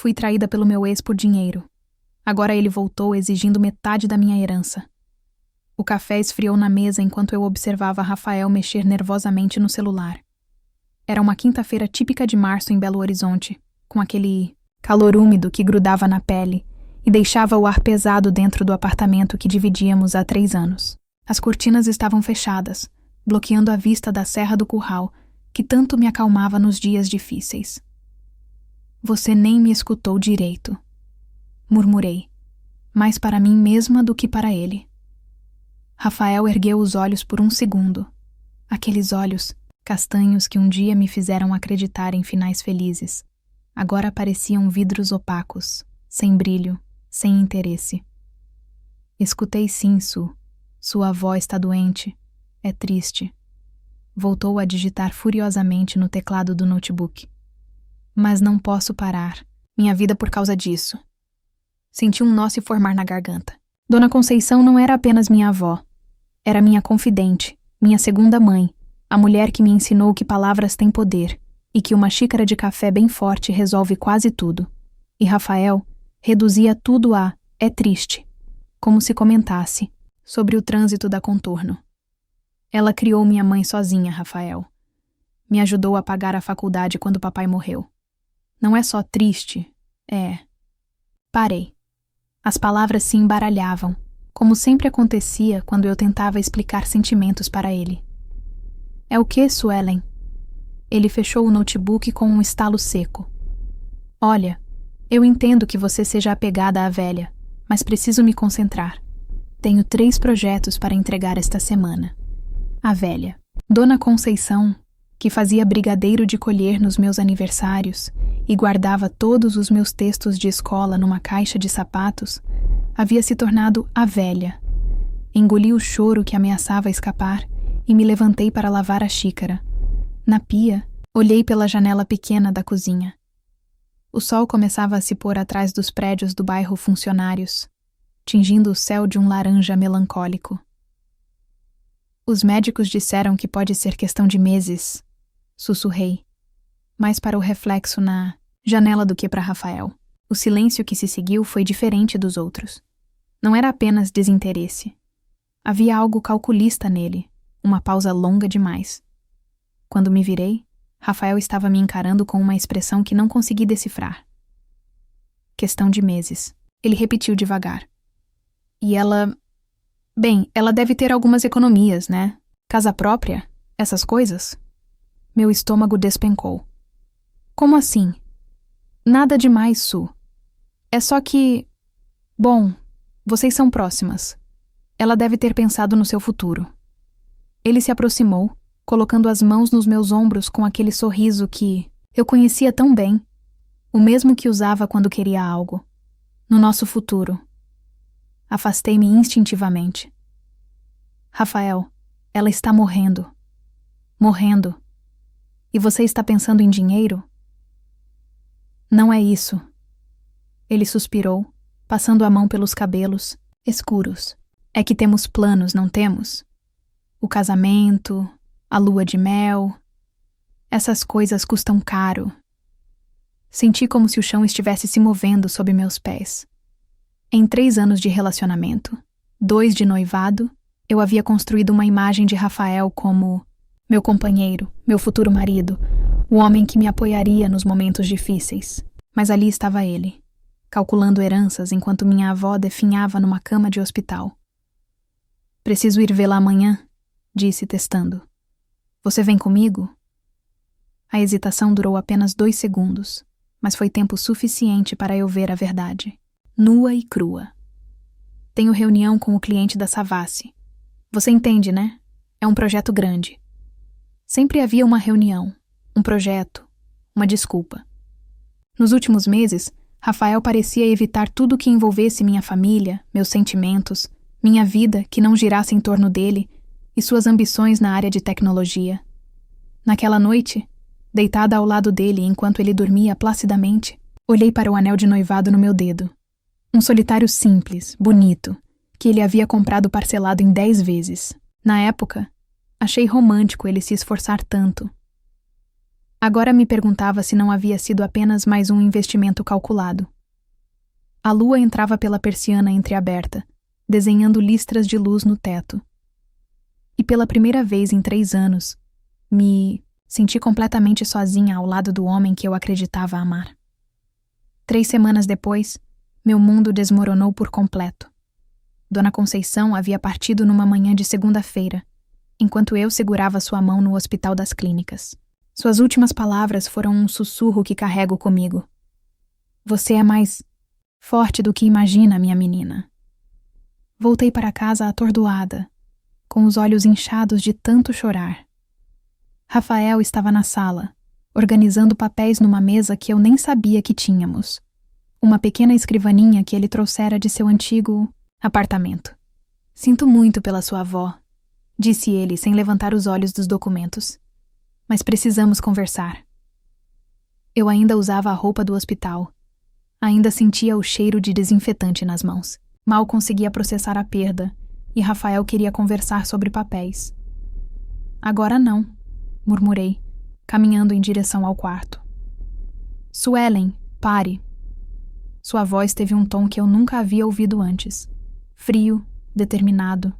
Fui traída pelo meu ex por dinheiro. Agora ele voltou exigindo metade da minha herança. O café esfriou na mesa enquanto eu observava Rafael mexer nervosamente no celular. Era uma quinta-feira típica de março em Belo Horizonte, com aquele calor úmido que grudava na pele e deixava o ar pesado dentro do apartamento que dividíamos há 3 anos. As cortinas estavam fechadas, bloqueando a vista da Serra do Curral, que tanto me acalmava nos dias difíceis. Você nem me escutou direito, murmurei, mais para mim mesma do que para ele. Rafael ergueu os olhos por um segundo, aqueles olhos castanhos que um dia me fizeram acreditar em finais felizes. Agora pareciam vidros opacos, sem brilho, sem interesse. Escutei sim, Su. Sua avó está doente. É triste. Voltou a digitar furiosamente no teclado do notebook. Mas não posso parar. Minha vida por causa disso. Senti um nó se formar na garganta. Dona Conceição não era apenas minha avó. Era minha confidente, minha segunda mãe, a mulher que me ensinou que palavras têm poder e que uma xícara de café bem forte resolve quase tudo. E Rafael reduzia tudo a "é triste", como se comentasse sobre o trânsito da Contorno. Ela criou minha mãe sozinha, Rafael. Me ajudou a pagar a faculdade quando papai morreu. Não é só triste, é... Parei. As palavras se embaralhavam, como sempre acontecia quando eu tentava explicar sentimentos para ele. É o que, Suelen? Ele fechou o notebook com um estalo seco. Olha, eu entendo que você seja apegada à velha, mas preciso me concentrar. Tenho 3 projetos para entregar esta semana. A velha. Dona Conceição, que fazia brigadeiro de colher nos meus aniversários e guardava todos os meus textos de escola numa caixa de sapatos, havia se tornado a velha. Engoli o choro que ameaçava escapar e me levantei para lavar a xícara. Na pia, olhei pela janela pequena da cozinha. O sol começava a se pôr atrás dos prédios do bairro Funcionários, tingindo o céu de um laranja melancólico. Os médicos disseram que pode ser questão de meses, sussurrei, mais para o reflexo na janela do que para Rafael. O silêncio que se seguiu foi diferente dos outros. Não era apenas desinteresse. Havia algo calculista nele, uma pausa longa demais. Quando me virei, Rafael estava me encarando com uma expressão que não consegui decifrar. Questão de meses. Ele repetiu devagar. E ela... Bem, ela deve ter algumas economias, né? Casa própria? Essas coisas? Meu estômago despencou. Como assim? Nada demais, Su. É só que... Bom, vocês são próximas. Ela deve ter pensado no seu futuro. Ele se aproximou, colocando as mãos nos meus ombros com aquele sorriso que eu conhecia tão bem, o mesmo que usava quando queria algo. No nosso futuro. Afastei-me instintivamente. Rafael, ela está morrendo. Morrendo. E você está pensando em dinheiro? Não é isso. Ele suspirou, passando a mão pelos cabelos, escuros. É que temos planos, não temos? O casamento, a lua de mel. Essas coisas custam caro. Senti como se o chão estivesse se movendo sob meus pés. Em 3 anos de relacionamento, 2 de noivado, eu havia construído uma imagem de Rafael como meu companheiro, meu futuro marido, o homem que me apoiaria nos momentos difíceis. Mas ali estava ele, calculando heranças enquanto minha avó definhava numa cama de hospital. Preciso ir vê-la amanhã, disse testando. Você vem comigo? A hesitação durou apenas 2 segundos, mas foi tempo suficiente para eu ver a verdade. Nua e crua. Tenho reunião com o cliente da Savassi. Você entende, né? É um projeto grande. Sempre havia uma reunião, um projeto, uma desculpa. Nos últimos meses, Rafael parecia evitar tudo que envolvesse minha família, meus sentimentos, minha vida que não girasse em torno dele e suas ambições na área de tecnologia. Naquela noite, deitada ao lado dele enquanto ele dormia placidamente, olhei para o anel de noivado no meu dedo. Um solitário simples, bonito, que ele havia comprado parcelado em 10 vezes. Na época, achei romântico ele se esforçar tanto. Agora me perguntava se não havia sido apenas mais um investimento calculado. A lua entrava pela persiana entreaberta, desenhando listras de luz no teto. E pela primeira vez em 3 anos, me senti completamente sozinha ao lado do homem que eu acreditava amar. 3 semanas depois, meu mundo desmoronou por completo. Dona Conceição havia partido numa manhã de segunda-feira, enquanto eu segurava sua mão no Hospital das Clínicas. Suas últimas palavras foram um sussurro que carrego comigo. Você é mais forte do que imagina, minha menina. Voltei para casa atordoada, com os olhos inchados de tanto chorar. Rafael estava na sala, organizando papéis numa mesa que eu nem sabia que tínhamos. Uma pequena escrivaninha que ele trouxera de seu antigo apartamento. Sinto muito pela sua avó, disse ele sem levantar os olhos dos documentos. Mas precisamos conversar. Eu ainda usava a roupa do hospital. Ainda sentia o cheiro de desinfetante nas mãos. Mal conseguia processar a perda, e Rafael queria conversar sobre papéis. Agora não, murmurei, caminhando em direção ao quarto. Suelen, pare. Sua voz teve um tom que eu nunca havia ouvido antes. Frio, determinado.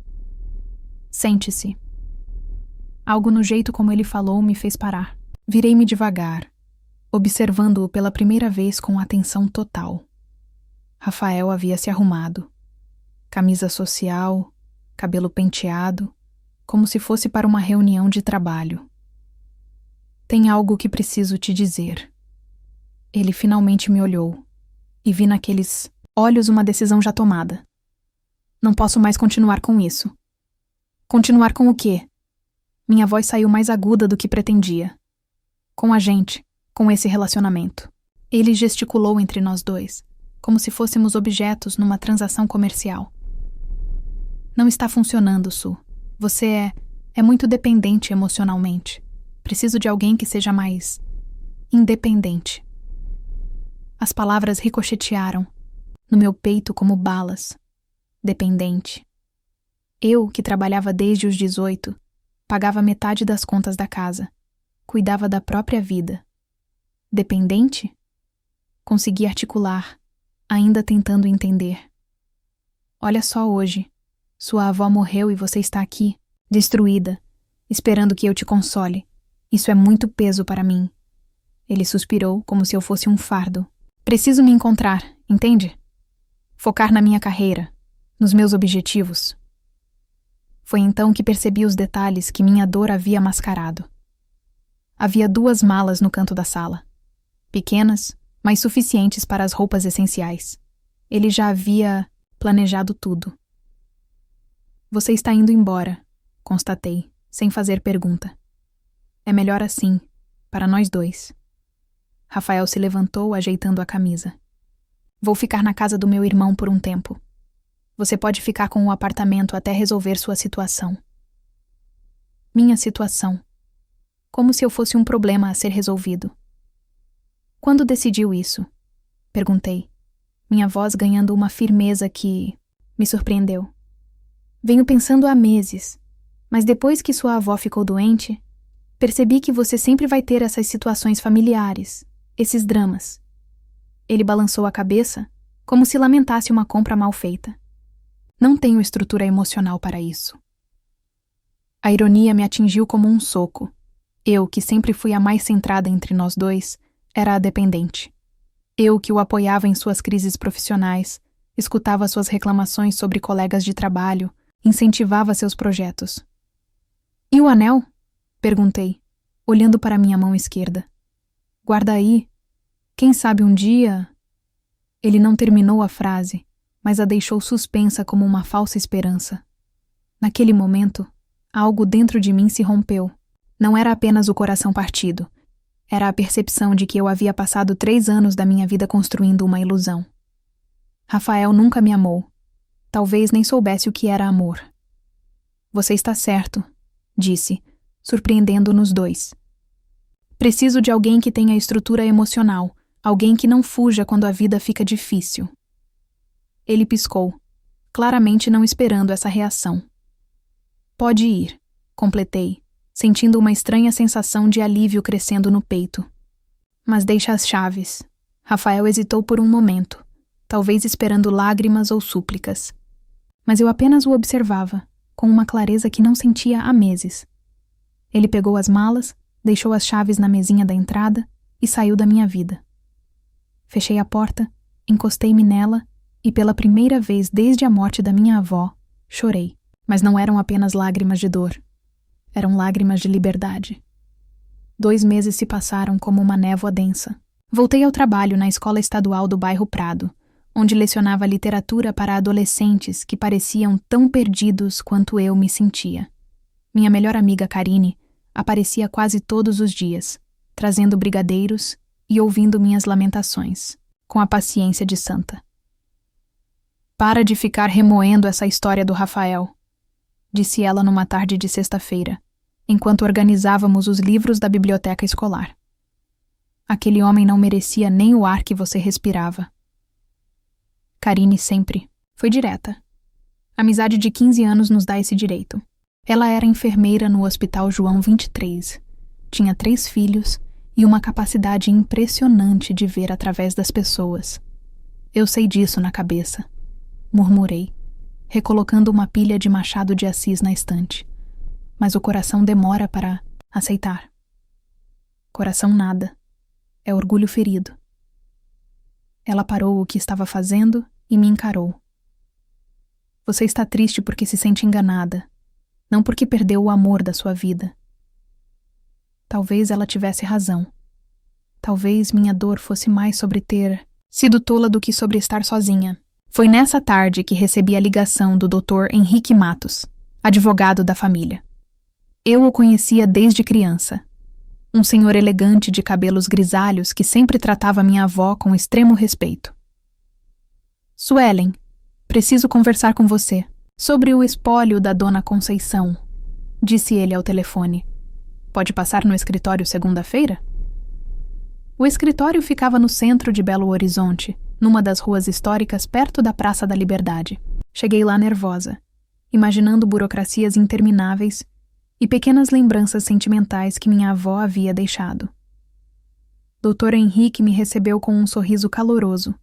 Sente-se. Algo no jeito como ele falou me fez parar. Virei-me devagar, observando-o pela primeira vez com atenção total. Rafael havia se arrumado. Camisa social, cabelo penteado, como se fosse para uma reunião de trabalho. Tem algo que preciso te dizer. Ele finalmente me olhou, e vi naqueles olhos uma decisão já tomada. Não posso mais continuar com isso. Continuar com o quê? Minha voz saiu mais aguda do que pretendia. Com a gente, com esse relacionamento. Ele gesticulou entre nós dois, como se fôssemos objetos numa transação comercial. Não está funcionando, Su. Você é muito dependente emocionalmente. Preciso de alguém que seja mais independente. As palavras ricochetearam no meu peito como balas. Dependente. Eu, que trabalhava desde os 18, pagava metade das contas da casa, cuidava da própria vida. Dependente? Consegui articular, ainda tentando entender. Olha só hoje. Sua avó morreu e você está aqui, destruída, esperando que eu te console. Isso é muito peso para mim. Ele suspirou como se eu fosse um fardo. Preciso me encontrar, entende? Focar na minha carreira, nos meus objetivos. Foi então que percebi os detalhes que minha dor havia mascarado. Havia 2 malas no canto da sala. Pequenas, mas suficientes para as roupas essenciais. Ele já havia planejado tudo. Você está indo embora, constatei, sem fazer pergunta. É melhor assim, para nós 2. Rafael se levantou, ajeitando a camisa. Vou ficar na casa do meu irmão por um tempo. Você pode ficar com o apartamento até resolver sua situação. Minha situação. Como se eu fosse um problema a ser resolvido. Quando decidiu isso? Perguntei, minha voz ganhando uma firmeza que me surpreendeu. Venho pensando há meses, mas depois que sua avó ficou doente, percebi que você sempre vai ter essas situações familiares, esses dramas. Ele balançou a cabeça, como se lamentasse uma compra mal feita. Não tenho estrutura emocional para isso. A ironia me atingiu como um soco. Eu, que sempre fui a mais centrada entre nós 2, era a dependente. Eu, que o apoiava em suas crises profissionais, escutava suas reclamações sobre colegas de trabalho, incentivava seus projetos. E o anel? Perguntei, olhando para minha mão esquerda. Guarda aí. Quem sabe um dia... Ele não terminou a frase, mas a deixou suspensa como uma falsa esperança. Naquele momento, algo dentro de mim se rompeu. Não era apenas o coração partido. Era a percepção de que eu havia passado 3 anos da minha vida construindo uma ilusão. Rafael nunca me amou. Talvez nem soubesse o que era amor. Você está certo, disse, surpreendendo-nos 2. Preciso de alguém que tenha estrutura emocional, alguém que não fuja quando a vida fica difícil. Ele piscou, claramente não esperando essa reação. Pode ir, completei, sentindo uma estranha sensação de alívio crescendo no peito. Mas deixa as chaves. Rafael hesitou por um momento, talvez esperando lágrimas ou súplicas. Mas eu apenas o observava, com uma clareza que não sentia há meses. Ele pegou as malas, deixou as chaves na mesinha da entrada e saiu da minha vida. Fechei a porta, encostei-me nela e, pela primeira vez desde a morte da minha avó, chorei. Mas não eram apenas lágrimas de dor. Eram lágrimas de liberdade. 2 meses se passaram como uma névoa densa. Voltei ao trabalho na escola estadual do bairro Prado, onde lecionava literatura para adolescentes que pareciam tão perdidos quanto eu me sentia. Minha melhor amiga Karine aparecia quase todos os dias, trazendo brigadeiros e ouvindo minhas lamentações, com a paciência de santa. "Para de ficar remoendo essa história do Rafael", disse ela numa tarde de sexta-feira, enquanto organizávamos os livros da biblioteca escolar. "Aquele homem não merecia nem o ar que você respirava." Karine sempre foi direta. A amizade de 15 anos nos dá esse direito. Ela era enfermeira no Hospital João 23. Tinha 3 filhos e uma capacidade impressionante de ver através das pessoas. "Eu sei disso na cabeça", murmurei, recolocando uma pilha de Machado de Assis na estante. Mas o coração demora para aceitar. Coração nada. É orgulho ferido. Ela parou o que estava fazendo e me encarou. "Você está triste porque se sente enganada, não porque perdeu o amor da sua vida." Talvez ela tivesse razão. Talvez minha dor fosse mais sobre ter sido tola do que sobre estar sozinha. Foi nessa tarde que recebi a ligação do Dr. Henrique Matos, advogado da família. Eu o conhecia desde criança. Um senhor elegante de cabelos grisalhos que sempre tratava minha avó com extremo respeito. "Suelen, preciso conversar com você sobre o espólio da dona Conceição", disse ele ao telefone. "Pode passar no escritório segunda-feira?" O escritório ficava no centro de Belo Horizonte, numa das ruas históricas perto da Praça da Liberdade. Cheguei lá nervosa, imaginando burocracias intermináveis e pequenas lembranças sentimentais que minha avó havia deixado. Dr. Henrique me recebeu com um sorriso caloroso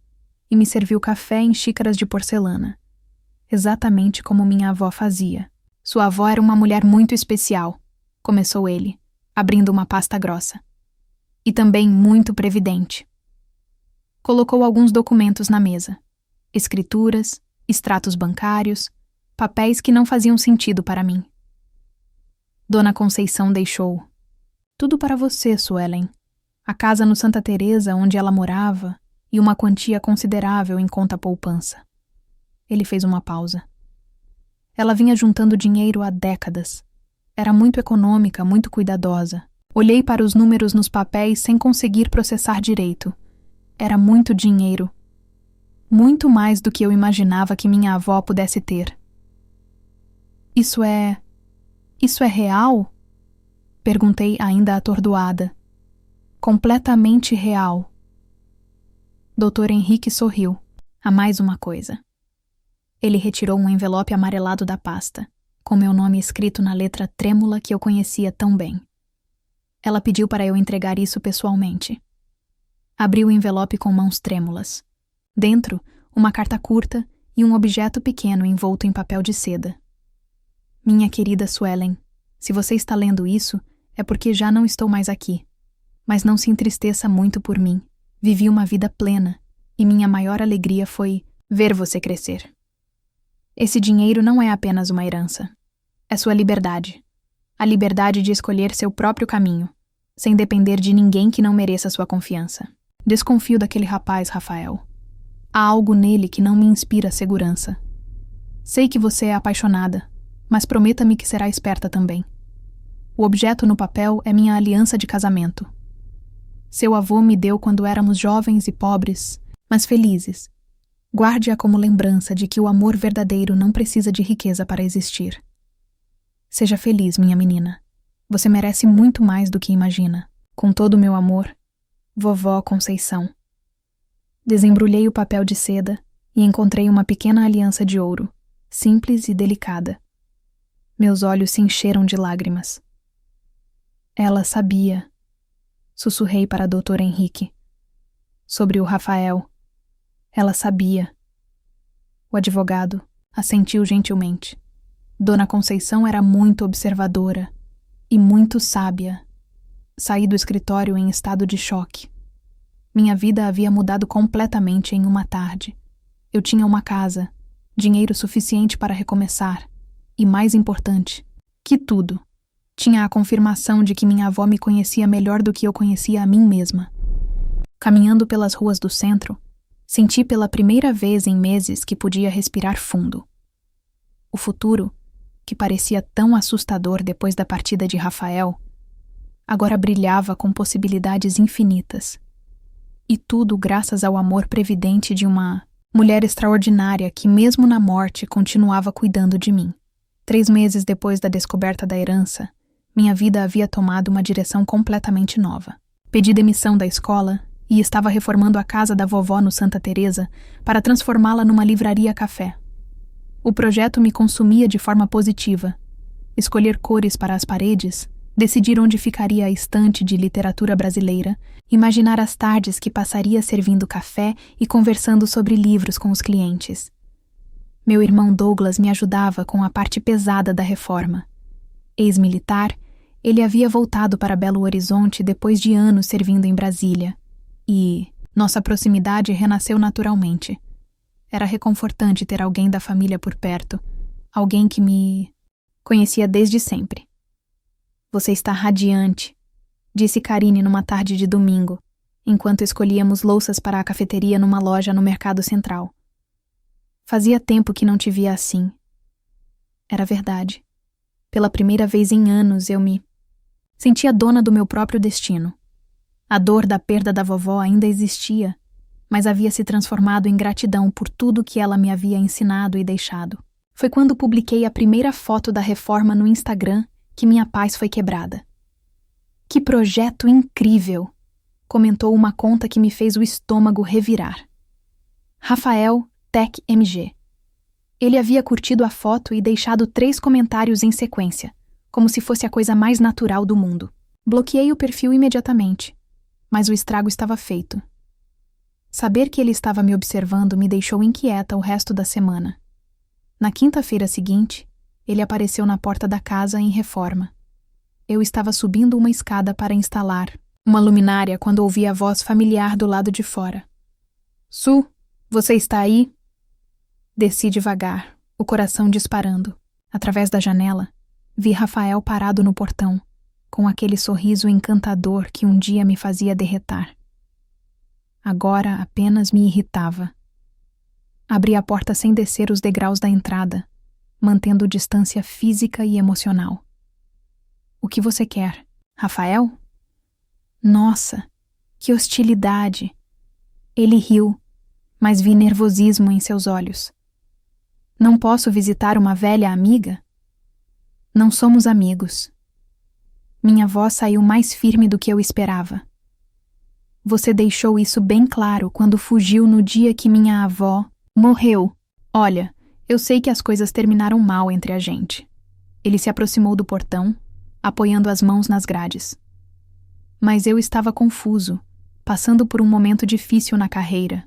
e me serviu café em xícaras de porcelana, exatamente como minha avó fazia. "Sua avó era uma mulher muito especial", começou ele, abrindo uma pasta grossa. "E também muito previdente." Colocou alguns documentos na mesa. Escrituras, extratos bancários, papéis que não faziam sentido para mim. "Dona Conceição deixou tudo para você, Suelen. A casa no Santa Teresa onde ela morava e uma quantia considerável em conta poupança." Ele fez uma pausa. "Ela vinha juntando dinheiro há décadas. Era muito econômica, muito cuidadosa. Olhei para os números nos papéis sem conseguir processar direito. Era muito dinheiro. Muito mais do que eu imaginava que minha avó pudesse ter." Isso é real?" Perguntei ainda atordoada. "Completamente real." Dr. Henrique sorriu. "Há mais uma coisa." Ele retirou um envelope amarelado da pasta, com meu nome escrito na letra trêmula que eu conhecia tão bem. Ela pediu para eu entregar isso pessoalmente. Abri o envelope com mãos trêmulas. Dentro, uma carta curta e um objeto pequeno envolto em papel de seda. "Minha querida Suelen, se você está lendo isso, é porque já não estou mais aqui. Mas não se entristeça muito por mim. Vivi uma vida plena, e minha maior alegria foi ver você crescer. Esse dinheiro não é apenas uma herança. É sua liberdade. A liberdade de escolher seu próprio caminho, sem depender de ninguém que não mereça sua confiança. Desconfio daquele rapaz, Rafael. Há algo nele que não me inspira segurança. Sei que você é apaixonada, mas prometa-me que será esperta também. O objeto no papel é minha aliança de casamento. Seu avô me deu quando éramos jovens e pobres, mas felizes. Guarde-a como lembrança de que o amor verdadeiro não precisa de riqueza para existir. Seja feliz, minha menina. Você merece muito mais do que imagina. Com todo o meu amor, Vovó Conceição." Desembrulhei o papel de seda e encontrei uma pequena aliança de ouro, simples e delicada. Meus olhos se encheram de lágrimas. Ela sabia, sussurrei para a doutora Henrique. Sobre o Rafael. Ela sabia. O advogado assentiu gentilmente. Dona Conceição era muito observadora e muito sábia. Saí do escritório em estado de choque. Minha vida havia mudado completamente em uma tarde. Eu tinha uma casa, dinheiro suficiente para recomeçar e, mais importante, que tudo, tinha a confirmação de que minha avó me conhecia melhor do que eu conhecia a mim mesma. Caminhando pelas ruas do centro, senti pela primeira vez em meses que podia respirar fundo. O futuro, que parecia tão assustador depois da partida de Rafael, agora brilhava com possibilidades infinitas. E tudo graças ao amor previdente de uma mulher extraordinária que, mesmo na morte, continuava cuidando de mim. 3 meses depois da descoberta da herança, minha vida havia tomado uma direção completamente nova. Pedi demissão da escola e estava reformando a casa da vovó no Santa Teresa para transformá-la numa livraria-café. O projeto me consumia de forma positiva. Escolher cores para as paredes, decidir onde ficaria a estante de literatura brasileira, imaginar as tardes que passaria servindo café e conversando sobre livros com os clientes. Meu irmão Douglas me ajudava com a parte pesada da reforma. Ex-militar, ele havia voltado para Belo Horizonte depois de anos servindo em Brasília. E nossa proximidade renasceu naturalmente. Era reconfortante ter alguém da família por perto, alguém que me conhecia desde sempre. Você está radiante, disse Karine numa tarde de domingo, enquanto escolhíamos louças para a cafeteria numa loja no Mercado Central. Fazia tempo que não te via assim. Era verdade. Pela primeira vez em anos eu me sentia dona do meu próprio destino. A dor da perda da vovó ainda existia, mas havia se transformado em gratidão por tudo que ela me havia ensinado e deixado. Foi quando publiquei a primeira foto da reforma no Instagram que minha paz foi quebrada. Que projeto incrível! Comentou uma conta que me fez o estômago revirar. Rafael Tech MG. Ele havia curtido a foto e deixado 3 comentários em sequência, como se fosse a coisa mais natural do mundo. Bloqueei o perfil imediatamente, mas o estrago estava feito. Saber que ele estava me observando me deixou inquieta o resto da semana. Na quinta-feira seguinte, ele apareceu na porta da casa em reforma. Eu estava subindo uma escada para instalar uma luminária quando ouvi a voz familiar do lado de fora. Su, você está aí? Desci devagar, o coração disparando. Através da janela, vi Rafael parado no portão, com aquele sorriso encantador que um dia me fazia derretar. Agora apenas me irritava. Abri a porta sem descer os degraus da entrada, mantendo distância física e emocional. O que você quer, Rafael? Nossa, que hostilidade! Ele riu, mas vi nervosismo em seus olhos. Não posso visitar uma velha amiga? Não somos amigos. Minha voz saiu mais firme do que eu esperava. Você deixou isso bem claro quando fugiu no dia que minha avó morreu. Olha, eu sei que as coisas terminaram mal entre a gente. Ele se aproximou do portão, apoiando as mãos nas grades. Mas eu estava confuso, passando por um momento difícil na carreira.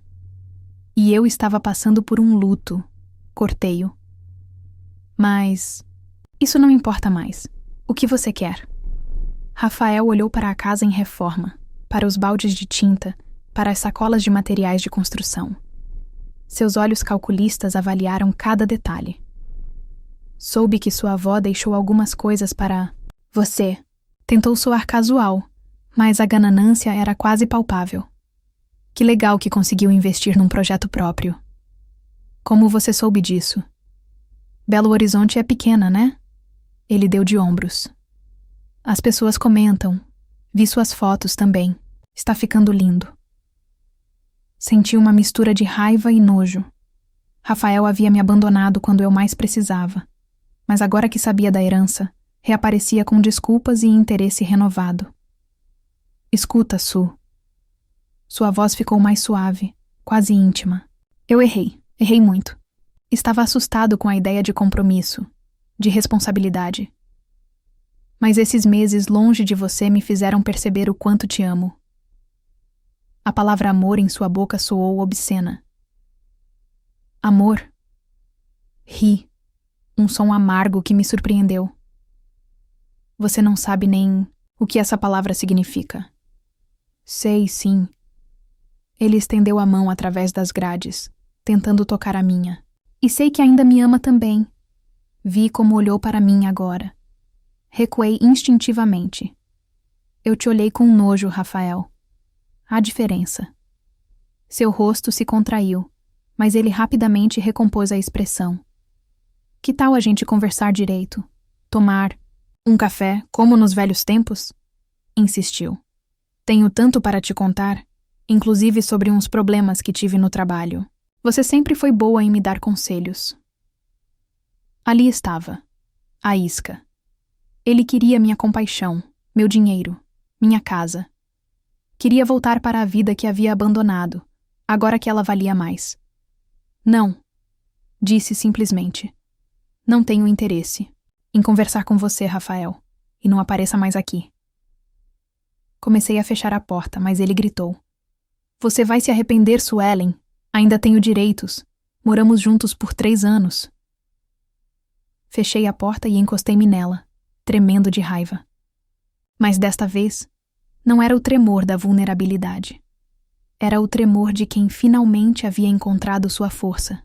E eu estava passando por um luto. Cortei-o. Mas isso não importa mais. O que você quer? Rafael olhou para a casa em reforma, para os baldes de tinta, para as sacolas de materiais de construção. Seus olhos calculistas avaliaram cada detalhe. Soube que sua avó deixou algumas coisas para você. Tentou soar casual, mas a ganância era quase palpável. Que legal que conseguiu investir num projeto próprio. Como você soube disso? Belo Horizonte é pequena, né? Ele deu de ombros. As pessoas comentam. Vi suas fotos também. Está ficando lindo. Senti uma mistura de raiva e nojo. Rafael havia me abandonado quando eu mais precisava. Mas agora que sabia da herança, reaparecia com desculpas e interesse renovado. Escuta, Su. Sua voz ficou mais suave, quase íntima. Eu errei muito. Estava assustado com a ideia de compromisso, de responsabilidade. Mas esses meses longe de você me fizeram perceber o quanto te amo. A palavra amor em sua boca soou obscena. Amor? Ri, um som amargo que me surpreendeu. Você não sabe nem o que essa palavra significa. Sei, sim. Ele estendeu a mão através das grades, tentando tocar a minha. E sei que ainda me ama também. Vi como olhou para mim agora. Recuei instintivamente. Eu te olhei com nojo, Rafael. Há diferença. Seu rosto se contraiu, mas ele rapidamente recompôs a expressão. Que tal a gente conversar direito? Tomar um café, como nos velhos tempos? Insistiu. Tenho tanto para te contar, inclusive sobre uns problemas que tive no trabalho. Você sempre foi boa em me dar conselhos. Ali estava, a isca. Ele queria minha compaixão, meu dinheiro, minha casa. Queria voltar para a vida que havia abandonado, agora que ela valia mais. Não, disse simplesmente. Não tenho interesse em conversar com você, Rafael, e não apareça mais aqui. Comecei a fechar a porta, mas ele gritou. Você vai se arrepender, Suelen. Ainda tenho direitos. Moramos juntos por 3 anos. Fechei a porta e encostei-me nela, tremendo de raiva. Mas desta vez, não era o tremor da vulnerabilidade. Era o tremor de quem finalmente havia encontrado sua força.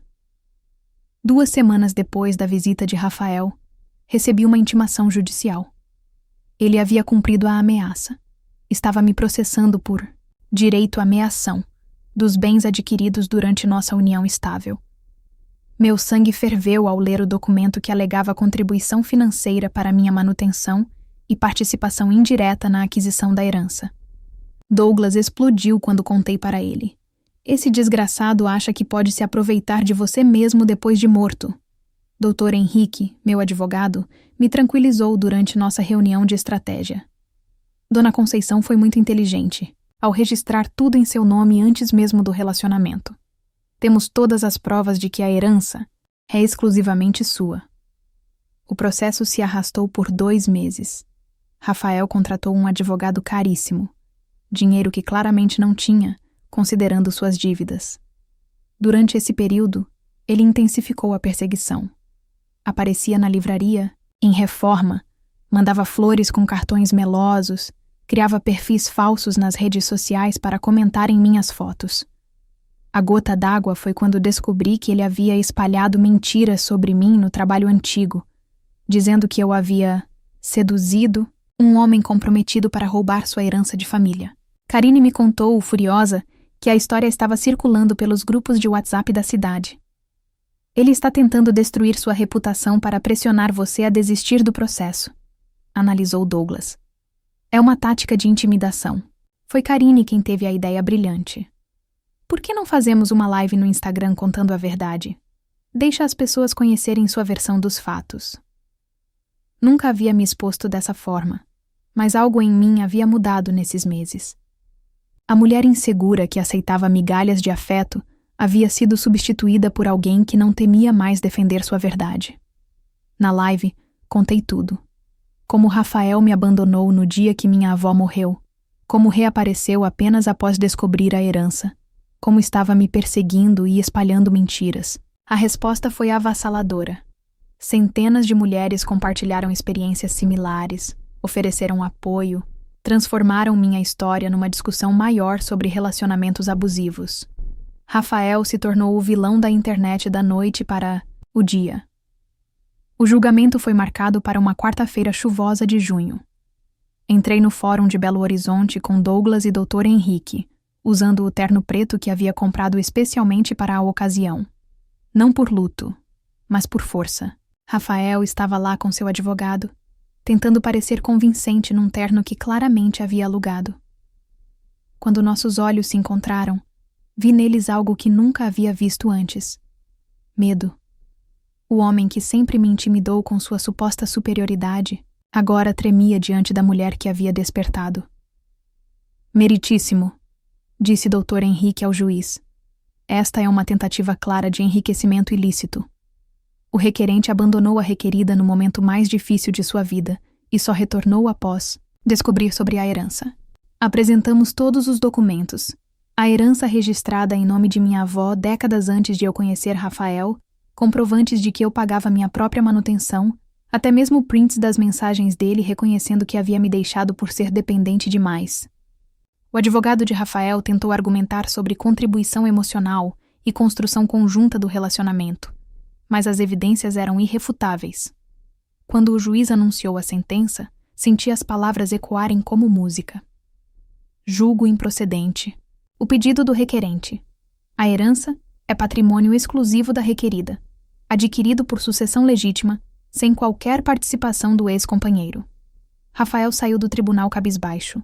2 semanas depois da visita de Rafael, recebi uma intimação judicial. Ele havia cumprido a ameaça. Estava me processando por direito à meação dos bens adquiridos durante nossa união estável. Meu sangue ferveu ao ler o documento que alegava contribuição financeira para minha manutenção e participação indireta na aquisição da herança. Douglas explodiu quando contei para ele. Esse desgraçado acha que pode se aproveitar de você mesmo depois de morto. Dr. Henrique, meu advogado, me tranquilizou durante nossa reunião de estratégia. Dona Conceição foi muito inteligente, ao registrar tudo em seu nome antes mesmo do relacionamento. Temos todas as provas de que a herança é exclusivamente sua. O processo se arrastou por 2 meses. Rafael contratou um advogado caríssimo, dinheiro que claramente não tinha, considerando suas dívidas. Durante esse período, ele intensificou a perseguição. Aparecia na livraria, em Reforma, mandava flores com cartões melosos, criava perfis falsos nas redes sociais para comentarem minhas fotos. A gota d'água foi quando descobri que ele havia espalhado mentiras sobre mim no trabalho antigo, dizendo que eu havia seduzido um homem comprometido para roubar sua herança de família. Karine me contou, furiosa, que a história estava circulando pelos grupos de WhatsApp da cidade. Ele está tentando destruir sua reputação para pressionar você a desistir do processo, analisou Douglas. É uma tática de intimidação. Foi Karine quem teve a ideia brilhante. Por que não fazemos uma live no Instagram contando a verdade? Deixa as pessoas conhecerem sua versão dos fatos. Nunca havia me exposto dessa forma, mas algo em mim havia mudado nesses meses. A mulher insegura que aceitava migalhas de afeto havia sido substituída por alguém que não temia mais defender sua verdade. Na live, contei tudo. Como Rafael me abandonou no dia que minha avó morreu, como reapareceu apenas após descobrir a herança, como estava me perseguindo e espalhando mentiras. A resposta foi avassaladora. Centenas de mulheres compartilharam experiências similares, ofereceram apoio, transformaram minha história numa discussão maior sobre relacionamentos abusivos. Rafael se tornou o vilão da internet da noite para o dia. O julgamento foi marcado para uma quarta-feira chuvosa de junho. Entrei no fórum de Belo Horizonte com Douglas e Dr. Henrique, usando o terno preto que havia comprado especialmente para a ocasião. Não por luto, mas por força. Rafael estava lá com seu advogado, tentando parecer convincente num terno que claramente havia alugado. Quando nossos olhos se encontraram, vi neles algo que nunca havia visto antes. Medo. O homem que sempre me intimidou com sua suposta superioridade, agora tremia diante da mulher que havia despertado. Meritíssimo, disse Dr. Henrique ao juiz. Esta é uma tentativa clara de enriquecimento ilícito. O requerente abandonou a requerida no momento mais difícil de sua vida e só retornou após descobrir sobre a herança. Apresentamos todos os documentos. A herança registrada em nome de minha avó décadas antes de eu conhecer Rafael, comprovantes de que eu pagava minha própria manutenção, até mesmo prints das mensagens dele reconhecendo que havia me deixado por ser dependente demais. O advogado de Rafael tentou argumentar sobre contribuição emocional e construção conjunta do relacionamento, mas as evidências eram irrefutáveis. Quando o juiz anunciou a sentença, senti as palavras ecoarem como música. Julgo improcedente. O pedido do requerente. A herança é patrimônio exclusivo da requerida, adquirido por sucessão legítima, sem qualquer participação do ex-companheiro. Rafael saiu do tribunal cabisbaixo,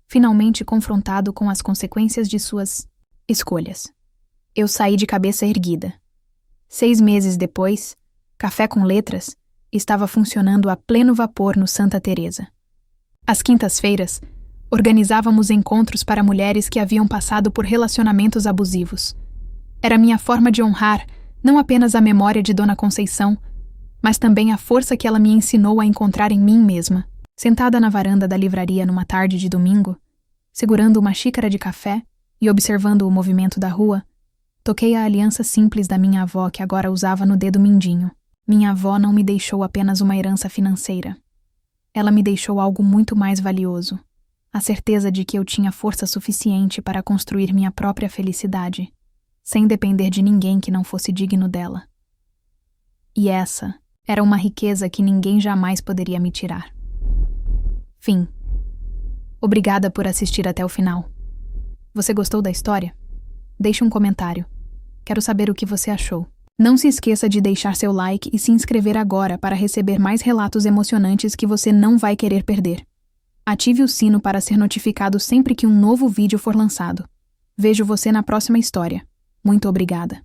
finalmente confrontado com as consequências de suas escolhas. Eu saí de cabeça erguida. 6 meses depois, Café com Letras estava funcionando a pleno vapor no Santa Teresa. Às quintas-feiras, organizávamos encontros para mulheres que haviam passado por relacionamentos abusivos. Era minha forma de honrar não apenas a memória de Dona Conceição, mas também a força que ela me ensinou a encontrar em mim mesma. Sentada na varanda da livraria numa tarde de domingo, segurando uma xícara de café e observando o movimento da rua, toquei a aliança simples da minha avó que agora usava no dedo mindinho. Minha avó não me deixou apenas uma herança financeira. Ela me deixou algo muito mais valioso, a certeza de que eu tinha força suficiente para construir minha própria felicidade, sem depender de ninguém que não fosse digno dela. E essa era uma riqueza que ninguém jamais poderia me tirar. Fim. Obrigada por assistir até o final. Você gostou da história? Deixe um comentário. Quero saber o que você achou. Não se esqueça de deixar seu like e se inscrever agora para receber mais relatos emocionantes que você não vai querer perder. Ative o sino para ser notificado sempre que um novo vídeo for lançado. Vejo você na próxima história. Muito obrigada.